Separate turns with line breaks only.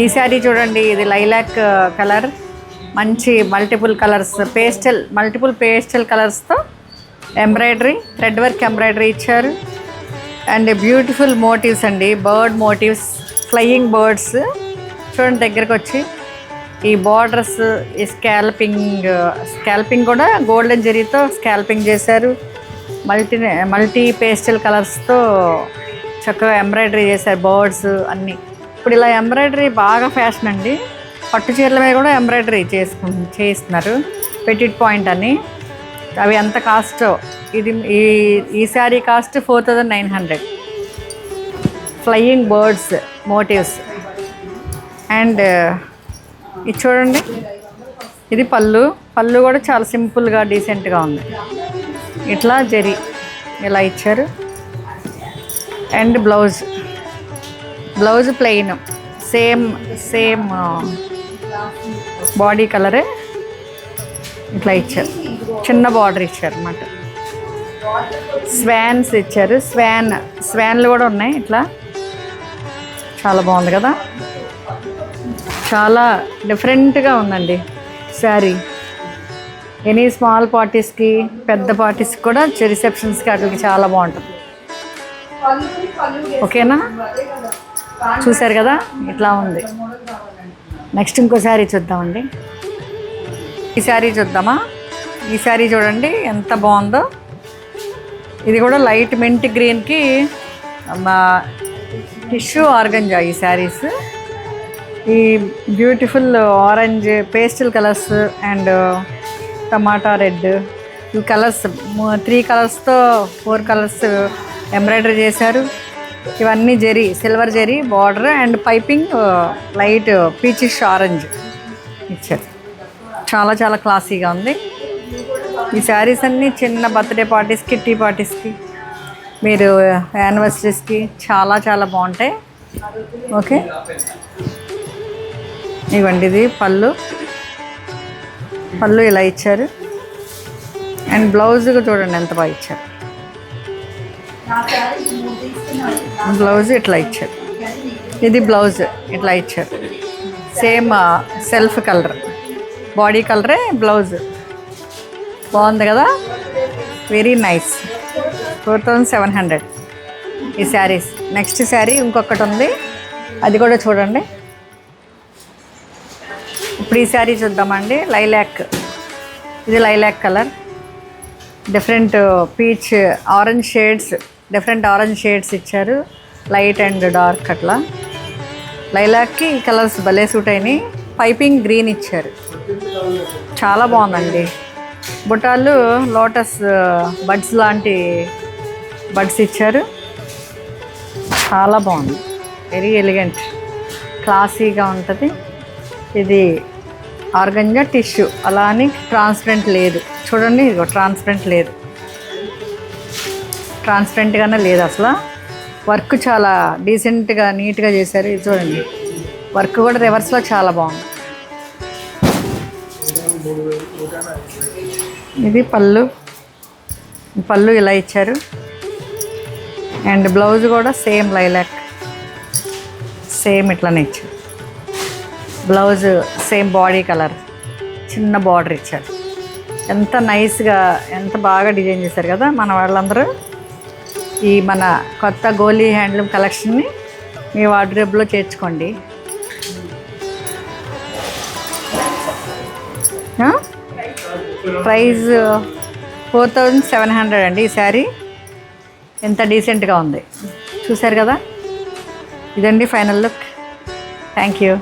ఈ శారీ చూడండి, ఇది లైలాక్ కలర్, మంచి మల్టిపుల్ పేస్టల్ కలర్స్తో ఎంబ్రాయిడరీ, థ్రెడ్ వర్క్ ఎంబ్రాయిడరీ ఇచ్చారు. అండ్ బ్యూటిఫుల్ మోటివ్స్ అండి, బర్డ్ మోటివ్స్, ఫ్లయింగ్ బర్డ్స్ చూడండి. దగ్గరకు వచ్చి ఈ బార్డర్స్, ఈ స్కాల్పింగ్ కూడా గోల్డెన్ జరీతో స్కాల్పింగ్ చేశారు. మల్టీ పేస్టల్ కలర్స్తో చక్కగా ఎంబ్రాయిడరీ చేశారు. బర్డ్స్ అన్నీ ఇప్పుడు ఇలా ఎంబ్రాయిడరీ బాగా ఫ్యాషన్ అండి. పట్టు చీరల మీద కూడా ఎంబ్రాయిడరీ చేయిస్తున్నారు. పెటిట్ పాయింట్ అని, అవి ఎంత కాస్ట్. ఇది ఈ sari cost 4900. Flying birds motives. And ఇది చూడండి, ఇది పళ్ళు కూడా చాలా సింపుల్గా డీసెంట్గా ఉంది. ఇట్లా జరీ ఇలా ఇచ్చారు. And blouse plain, same body కలరే ఇట్లా ఇచ్చారు. చిన్న బార్డర్ ఇచ్చారు అన్నమాట. స్వాన్స్ ఇచ్చారు. స్వాన్లు కూడా ఉన్నాయి. ఇట్లా చాలా బాగుంది కదా, చాలా డిఫరెంట్గా ఉందండి శారీ. ఎనీ స్మాల్ పార్టీస్కి, పెద్ద పార్టీస్కి కూడా, రిసెప్షన్స్కి వాటికి చాలా బాగుంటుంది. ఓకేనా, చూసారు కదా ఇట్లా ఉంది. నెక్స్ట్ ఇంకో శారీ చూద్దామండి. ఈ శారీ చూద్దామా? ఈ శారీ చూడండి ఎంత బాగుందో. ఇది కూడా లైట్ మింట్ గ్రీన్కి టిష్యూ ఆర్గంజా ఈ శారీస్. ఈ beautiful orange pastel colours and tomato red, ఈ కలర్స్ 3 కలర్స్తో 4 కలర్స్ ఎంబ్రాయిడరీ చేశారు. ఇవన్నీ zari, silver zari border and piping light peachish orange ఇచ్చారు. చాలా చాలా క్లాసీగా ఉంది. ఈ శారీస్ అన్నీ చిన్న బర్త్డే పార్టీస్కి, టీ పార్టీస్కి, మీరు యానివర్సరీస్కి చాలా చాలా బాగుంటాయి. ఓకే, ఇవ్వండి. ఇది పళ్ళు ఇలా ఇచ్చారు. అండ్ బ్లౌజ్ చూడండి ఎంత బాగా ఇచ్చారు. బ్లౌజ్ ఇట్లా ఇచ్చారు. ఇది బ్లౌజ్ ఇట్లా ఇచ్చారు. సేమ్ సెల్ఫ్ కలర్, బాడీ కలరే బ్లౌజ్. బాగుంది కదా, వెరీ నైస్. 4700 ఈ శారీస్. నెక్స్ట్ శారీ ఇంకొకటి ఉంది, అది కూడా చూడండి. ఇప్పుడు ఈ శారీ చూద్దామండి. ఇది lilac colour, different peach orange shades, different orange shades ఇచ్చారు. లైట్ అండ్ డార్క్ అట్లా. లైలాక్కి ఈ కలర్స్ భలే సూట్ అయినాయి. పైపింగ్ గ్రీన్ ఇచ్చారు. చాలా బాగుందండి. బుటాలు లోటస్ బడ్స్ లాంటి బడ్స్ ఇచ్చారు. చాలా బాగుంది, వెరీ ఎలిగెంట్, క్లాసీగా ఉంటుంది. ఇది ఆర్గంజా టిష్యూ, అలా అని ట్రాన్స్పరెంట్ లేదు. చూడండి, ఇదిగో ట్రాన్స్పరెంట్ లేదు, ట్రాన్స్పరెంట్గానే లేదు అసలు. వర్క్ చాలా డీసెంట్గా నీట్గా చేశారు. ఇది చూడండి, వర్క్ కూడా రివర్స్లో చాలా బాగుంది. ఇది పళ్ళు ఇలా ఇచ్చారు. అండ్ బ్లౌజ్ కూడా సేమ్ లైలాక్, సేమ్ ఇట్లానే ఇచ్చారు. బ్లౌజ్ సేమ్ బాడీ కలర్, చిన్న బార్డర్ ఇచ్చారు. ఎంత నైస్గా, ఎంత బాగా డిజైన్ చేశారు కదా మన వాళ్ళందరూ. ఈ మన కొత్త గోలీ హ్యాండ్లూమ్ కలెక్షన్ని మీ వార్డ్రోబ్లో చేర్చుకోండి. ప్రైస్ 4700 అండి. ఈ శారీ ఎంత డీసెంట్గా ఉంది, చూశారు కదా. ఇదండి ఫైనల్ లుక్. Thank you.